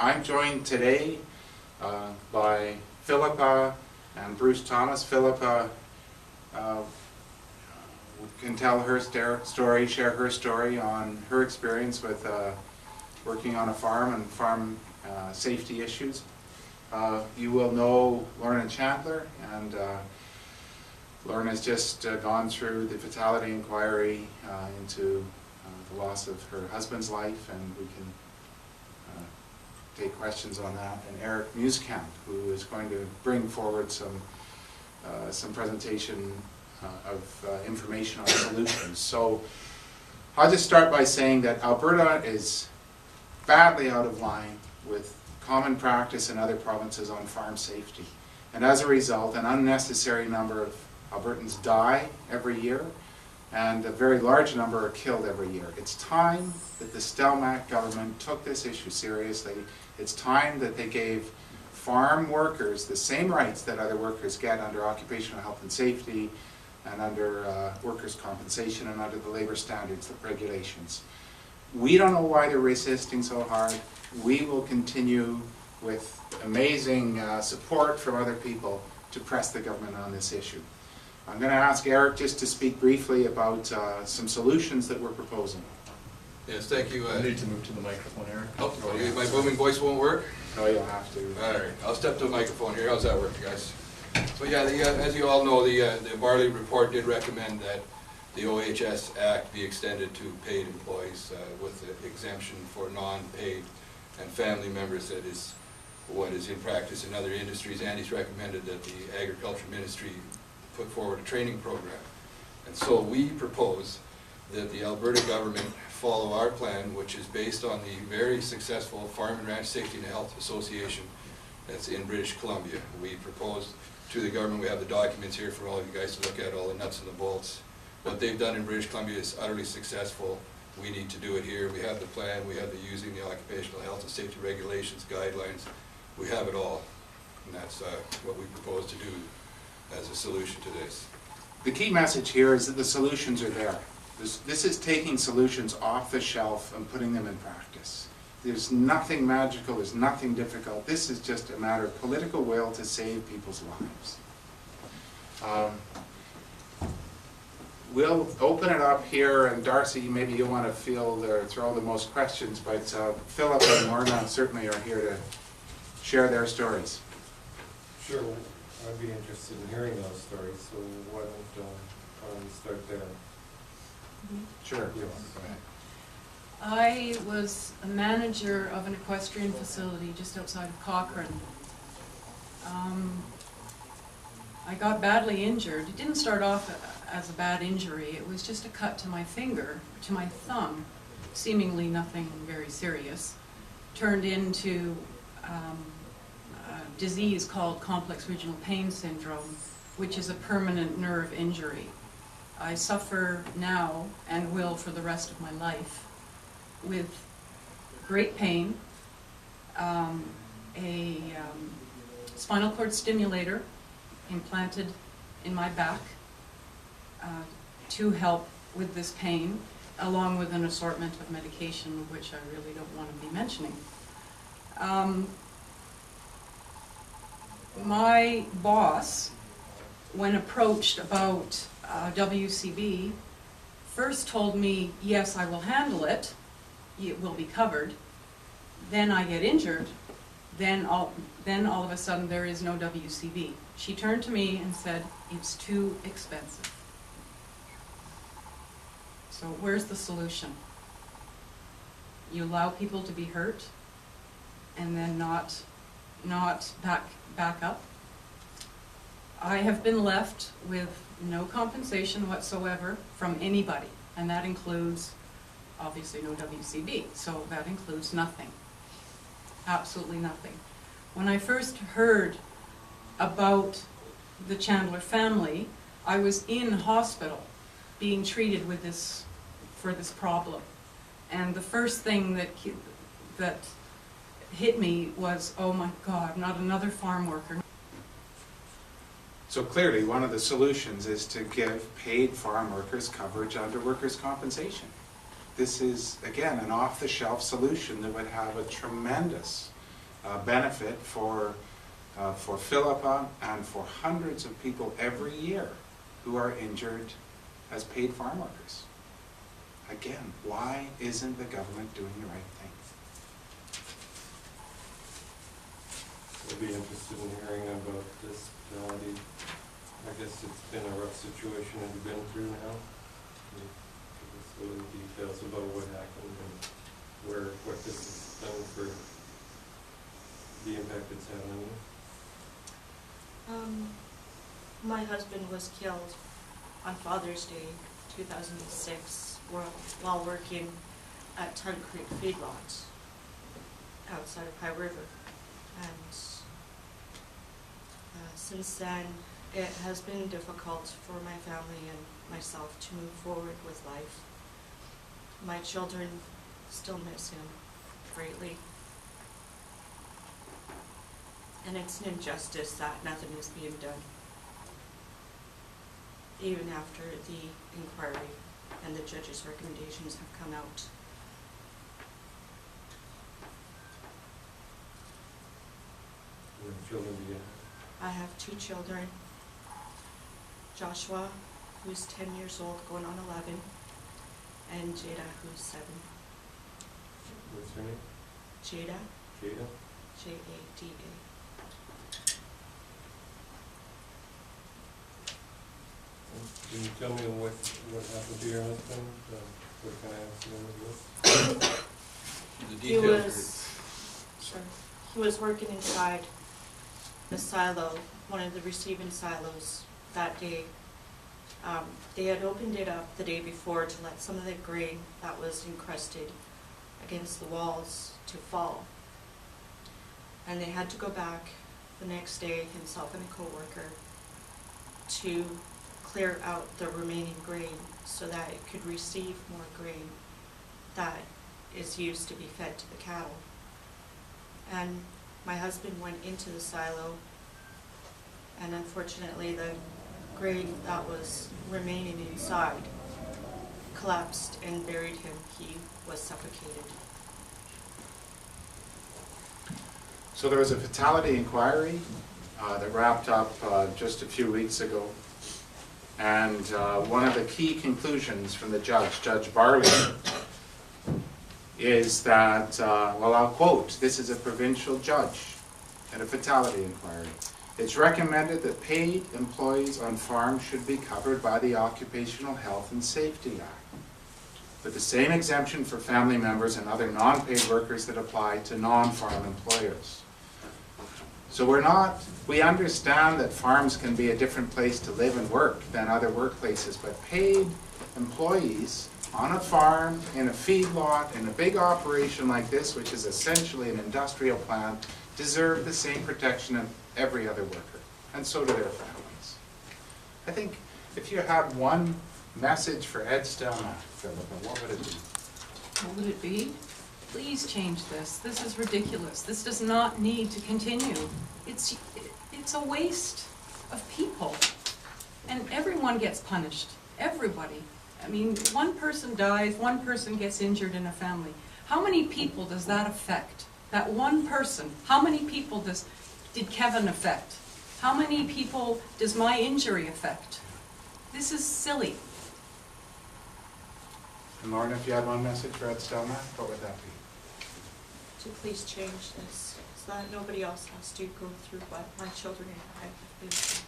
I'm joined today by Philippa and Bruce Thomas. Philippa can tell her story, share her story on her experience with working on a farm and farm safety issues. You will know Kevan Chandler, and Lauren has just gone through the fatality inquiry into the loss of her husband's life, and we can take questions on that. And Eric Muskamp, who is going to bring forward some presentation of information on solutions. So I'll just start by saying that Alberta is badly out of line with common practice in other provinces on farm safety. And as a result, an unnecessary number of Albertans die every year, and a very large number are killed every year. It's time that the Stelmach government took this issue seriously. It's time that they gave farm workers the same rights that other workers get under occupational health and safety and under workers' compensation and under the labor standards, the regulations. We don't know why they're resisting so hard. We will continue with amazing support from other people to press the government on this issue. I'm going to ask Eric just to speak briefly about some solutions that we're proposing. Yes, thank you. I need to move to the microphone, Eric. Oh, my booming voice won't work? No, you'll have to. All right, I'll step to the microphone here. How's that work, guys? So yeah, as you all know, the Barley report did recommend that the OHS Act be extended to paid employees with the exemption for non-paid and family members. That is what is in practice in other industries. And he's recommended that the Agriculture Ministry put forward a training program. And so we propose that the Alberta government follow our plan, which is based on the very successful Farm and Ranch Safety and Health Association that's in British Columbia. We propose to the government, we have the documents here for all of you guys to look at, all the nuts and the bolts. What they've done in British Columbia is utterly successful. We need to do it here. We have the plan, we have the using the occupational health and safety regulations, guidelines. We have it all, and that's what we propose to do as a solution to this. The key message here is that the solutions are there. This is taking solutions off the shelf and putting them in practice. There's nothing magical, there's nothing difficult. This is just a matter of political will to save people's lives. We'll open it up here, and Darcy, maybe you want to field or throw the most questions, but Philip and Morna certainly are here to share their stories. Sure, I'd be interested in hearing those stories, so why don't we start there? Sure. Yes. Go ahead. I was a manager of an equestrian facility just outside of Cochrane. I got badly injured. It didn't start off as a bad injury. It was just a cut to my finger, to my thumb, seemingly nothing very serious. Turned into a disease called complex regional pain syndrome, which is a permanent nerve injury. I suffer now and will for the rest of my life with great pain, a spinal cord stimulator implanted in my back to help with this pain, along with an assortment of medication, which I really don't want to be mentioning. My boss, when approached about WCB, first told me, yes, I will handle it, it will be covered. Then I get injured, then all of a sudden there is no WCB. She turned to me and said, it's too expensive. So where's the solution? You allow people to be hurt and then not back up. I have been left with no compensation whatsoever from anybody, and that includes obviously no WCB, so that includes nothing, absolutely nothing. When I first heard about the Chandler family, I was in hospital being treated with for this problem, and the first thing that hit me was, oh my God, not another farm worker. So clearly, one of the solutions is to give paid farm workers coverage under workers' compensation. This is, again, an off-the-shelf solution that would have a tremendous benefit for Philippa and for hundreds of people every year who are injured as paid farm workers. Again, why isn't the government doing the right thing? I'd be interested in hearing about this fatality. I guess it's been a rough situation that you've been through now. Can you give us a little details about what happened and what this has done for the impact it's had on you? My husband was killed on Father's Day 2006 while working at Tun Creek Feedlot outside of High River. And since then, it has been difficult for my family and myself to move forward with life. My children still miss him greatly. And it's an injustice that nothing is being done, even after the inquiry and the judge's recommendations have come out. How many children do you have? I have 2 children, Joshua, who's 10 years old, going on 11, and Jada, who's 7. What's her name? Jada, Jada? Jada. Can you tell me what happened to your husband? What kind of accident it was? The He details was, sure, he was working inside the silo, one of the receiving silos that day. They had opened it up the day before to let some of the grain that was encrusted against the walls to fall. And they had to go back the next day, himself and a co-worker, to clear out the remaining grain so that it could receive more grain that is used to be fed to the cattle. And my husband went into the silo, and unfortunately the grain that was remaining inside collapsed and buried him. He was suffocated. So there was a fatality inquiry that wrapped up just a few weeks ago. And one of the key conclusions from the judge, Judge Barley, is that, well, I'll quote, this is a provincial judge at a fatality inquiry. It's recommended that paid employees on farms should be covered by the Occupational Health and Safety Act, with the same exemption for family members and other non-paid workers that apply to non-farm employers. So we understand that farms can be a different place to live and work than other workplaces, but paid employees on a farm, in a feedlot, in a big operation like this, which is essentially an industrial plant, deserve the same protection of every other worker, and so do their families. I think if you had one message for Ed Stelmach, Philippa, what would it be? What would it be? Please change this. This is ridiculous. This does not need to continue. It's a waste of people. And everyone gets punished. Everybody. I mean, one person dies, one person gets injured in a family. How many people does that affect? That one person. How many people did Kevan affect? How many people does my injury affect? This is silly. And Lauren, if you had one message for Ed Stelmach, what would that be? To please change this, so that nobody else has to go through what my children and I have been through.